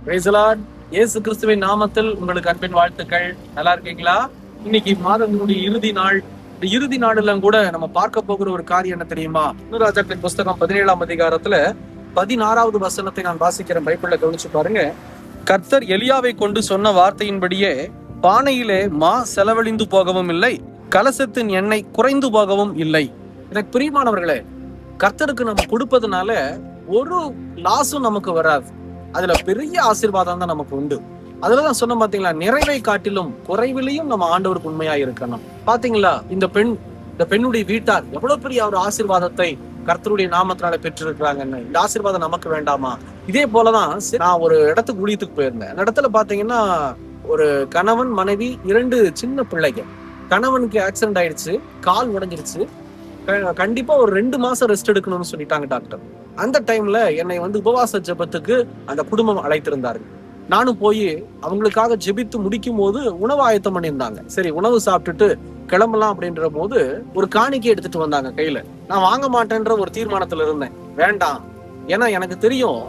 Praise the Lord. இயேசு கிறிஸ்துவின் நாமத்தில் உங்களுக்கு அன்பின் வாழ்த்துக்கள். நல்லா இருக்கீங்களா? இன்னைக்கு மாதத்தினுடைய இறுதி நாள். இந்த இறுதி நாடுல கூட நம்ம பார்க்க போகிற ஒரு காரியம் என்ன தெரியுமா? ராஜாக்களின் புஸ்தகம் 17ஆம் அதிகாரத்துல 16வது வசனத்தை நான் வாசிக்கிறேன். பைபிள்ல கவனிச்சு பாருங்க. கர்த்தர் எலியாவை கொண்டு சொன்ன வார்த்தையின்படியே பானையிலே மா செலவழிந்து போகவும் இல்லை, கலசத்தின் எண்ணெய் குறைந்து போகவும் இல்லை. எனக்கு பிரியமானவர்களே, கர்த்தருக்கு நம்ம கொடுப்பதுனால ஒரு லாஸும் நமக்கு வராது. அதுல பெரிய ஆசீர்வாதம் தான் நமக்கு உண்டு. அதுலதான் சொன்ன பாத்தீங்களா, நிறைவை காட்டிலும் குறைவிலையும் நம்ம ஆண்டவருக்கு உண்மையா இருக்கணும். பாத்தீங்களா, இந்த பெண்ணுடைய வீட்டார் எவ்வளவு பெரிய ஒரு ஆசீர்வாதத்தை கர்த்தருடைய நாமத்தினால பெற்றிருக்கிறாங்கன்னு. இந்த ஆசீர்வாதம் நமக்கு வேண்டாமா? இதே போலதான் நான் ஒரு இடத்துக்கு ஊழியத்துக்கு போயிருந்தேன். அந்த இடத்துல பாத்தீங்கன்னா ஒரு கணவன் மனைவி 2 சின்ன பிள்ளைங்க. கணவனுக்கு ஆக்சிடென்ட் ஆயிடுச்சு, கால் உடைஞ்சிருச்சு. கண்டிப்பா ஒரு 2 மாசம் ரெஸ்ட் எடுக்கணும்னு சொல்லிட்டாங்க டாக்டர். அந்த டைம்ல என்னை உபவாச ஜெபத்துக்கு அந்த குடும்பம் அழைத்திருந்தாரு. நானும் போய் அவங்களுக்காக ஜெபித்து முடிக்கும் போது உணவு ஆயத்தம் பண்ணியிருந்தாங்க. சரி, உணவு சாப்பிட்டுட்டு கிளம்பலாம் அப்படின்ற போது ஒரு காணிக்கை எடுத்துட்டு வந்தாங்க கையில. நான் வாங்க மாட்டேன்ற ஒரு தீர்மானத்துல இருந்தேன். வேண்டாம், ஏன்னா எனக்கு தெரியும்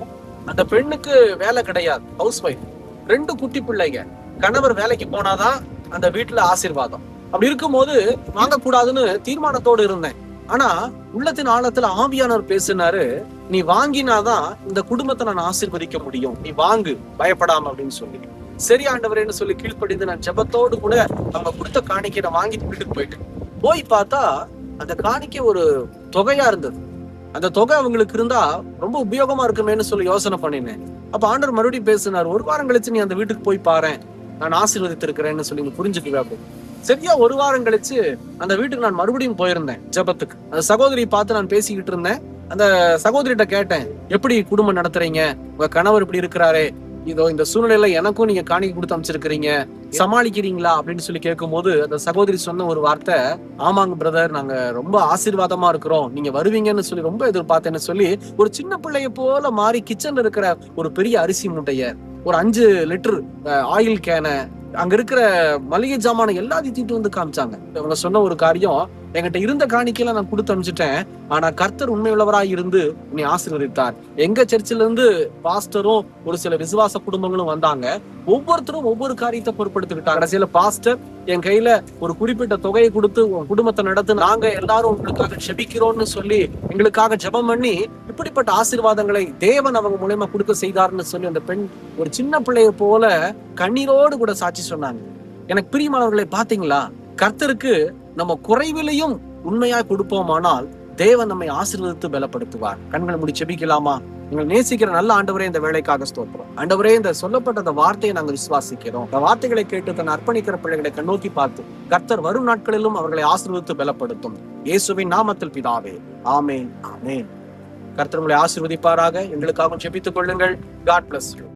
அந்த பெண்ணுக்கு வேலை கிடையாது, ஹவுஸ் ஒய்ஃப், 2 குட்டி பிள்ளைங்க. கணவர் வேலைக்கு போனாதான் அந்த வீட்டுல ஆசீர்வாதம். அப்படி இருக்கும்போது வாங்கக்கூடாதுன்னு தீர்மானத்தோடு இருந்தேன். ஆனா உள்ளத்தின் ஆழத்துல ஆவியானவர் பேசினாரு, நீ வாங்கினாதான் இந்த குடும்பத்தை நான் ஆசீர்வதிக்க முடியும், நீ வாங்கு பயப்படாம அப்படின்னு சொல்லி. சரி ஆண்டவரேன்னு சொல்லி கீழ்ப்படிந்து நான் ஜெபத்தோடு கூட அவங்க கொடுத்த காணிக்கை நான் வாங்கிட்டு வீட்டுக்கு போயிட்டேன். போய் பார்த்தா அந்த காணிக்கை ஒரு தொகையா இருந்தது. அந்த தொகை அவங்களுக்கு இருந்தா ரொம்ப உபயோகமா இருக்குமேன்னு சொல்லி யோசனை பண்ணினேன். அப்ப ஆண்டவர் மறுபடியும் பேசினார், 1 வாரம் கழிச்சு நீ அந்த வீட்டுக்கு போய் பாரு, நான் ஆசீர்வதித்திருக்கிறேன்னு சொல்லி நீ புரிஞ்சுக்குவே அப்படின்னு. சரியா 1 வாரம் கழிச்சு அந்த வீட்டுக்கு நான் மறுபடியும் போயிருந்தேன் ஜெபத்துக்கு. அந்த சகோதரியை பார்த்து நான் பேசிக்கிட்டு இருந்தேன். அந்த சகோதரிட்ட கேட்டேன், எப்படி குடும்பம் நடத்துறீங்க, உங்க கணவர் இப்படி இருக்கிறாரே, இதோ இந்த சூழ்நிலையில எனக்கும் நீங்க காணிக்கை கொடுத்து அமைச்சிருக்கிறீங்க, சமாளிக்கிறீங்களா அப்படின்னு சொல்லி கேட்கும் போது அந்த சகோதரி சொன்ன ஒரு வார்த்தை, ஆமாங்க பிரதர், நாங்க ரொம்ப ஆசீர்வாதமா இருக்கிறோம், நீங்க வருவீங்கன்னு சொல்லி ரொம்ப எதிர்பார்த்தேன்னு சொல்லி ஒரு சின்ன பிள்ளைய போல மாறி கிச்சன்ல இருக்கிற ஒரு பெரிய அரிசி மூட்டைய, ஒரு 5 லிட்டர் ஆயில் கேன, அங்க இருக்கிற மளிகை ஜாமான எல்லாத்தையும் தூக்கிட்டு வந்து காமிச்சாங்க. அவங்க சொன்ன ஒரு காரியம், என்கிட்ட இருந்த காணிக்கையில நான் கொடுத்து அனுப்பிச்சிட்டேன், ஆனா கர்த்தர் உண்மையுள்ளவராய் இருந்து நீ ஆசீர்வதித்தார். எங்க சர்ச்சில இருந்து பாஸ்டரும் ஒரு சில விசுவாச குடும்பங்களும் வந்தாங்க. ஒவ்வொருத்தரும் ஒவ்வொரு காரியத்தை பொருட்படுத்திக்கிட்டாங்க. கடைசியில பாஸ்டர் என் கையில ஒரு குறிப்பிட்ட தொகையை கொடுத்து, உன் குடும்பத்தை நடத்து, நாங்க எல்லாரும் உங்களுக்காக ஜெபிக்கிறோம்னு சொல்லி எங்களுக்காக ஜெபம் பண்ணி இப்படிப்பட்ட ஆசீர்வாதங்களை தேவன் அவங்க மூலமா கொடுக்க செய்தார்னு சொல்லி அந்த பெண் ஒரு சின்ன பிள்ளைய போல கண்ணீரோடு கூட சாட்சி சொன்னாங்க. எனக்கு பிரியமானவர்களை, பாத்தீங்களா, கர்த்தருக்கு நம்ம குறைவிலையும் உண்மையா கொடுப்போமானால் தேவன் நம்மை ஆசீர்வதித்து பலப்படுத்துவார். கண்களை மூடி ஜெபிக்கலாமா? நீங்கள் நேசிக்கிற நல்ல ஆண்டவரே, இந்த வேலைக்காக ஸ்தோத்திரம். ஆண்டவரே, இந்த சொல்லப்பட்ட அந்த வார்த்தையை நாங்கள் விசுவாசிக்கிறோம். இந்த வார்த்தைகளை கேட்டு தன் அர்ப்பணிக்கிற பிள்ளைகளை கண்ணோக்கி பார்த்து கர்த்தர் வரும் நாட்களிலும் அவர்களை ஆசீர்வதித்து பலப்படுத்தும். இயேசுவின் நாமத்தில் பிதாவே, ஆமென், ஆமென். கர்த்தர் உங்களை ஆசீர்வதிப்பாராக. எங்களுக்காக ஜெபித்துக் கொள்ளுங்கள். God bless you.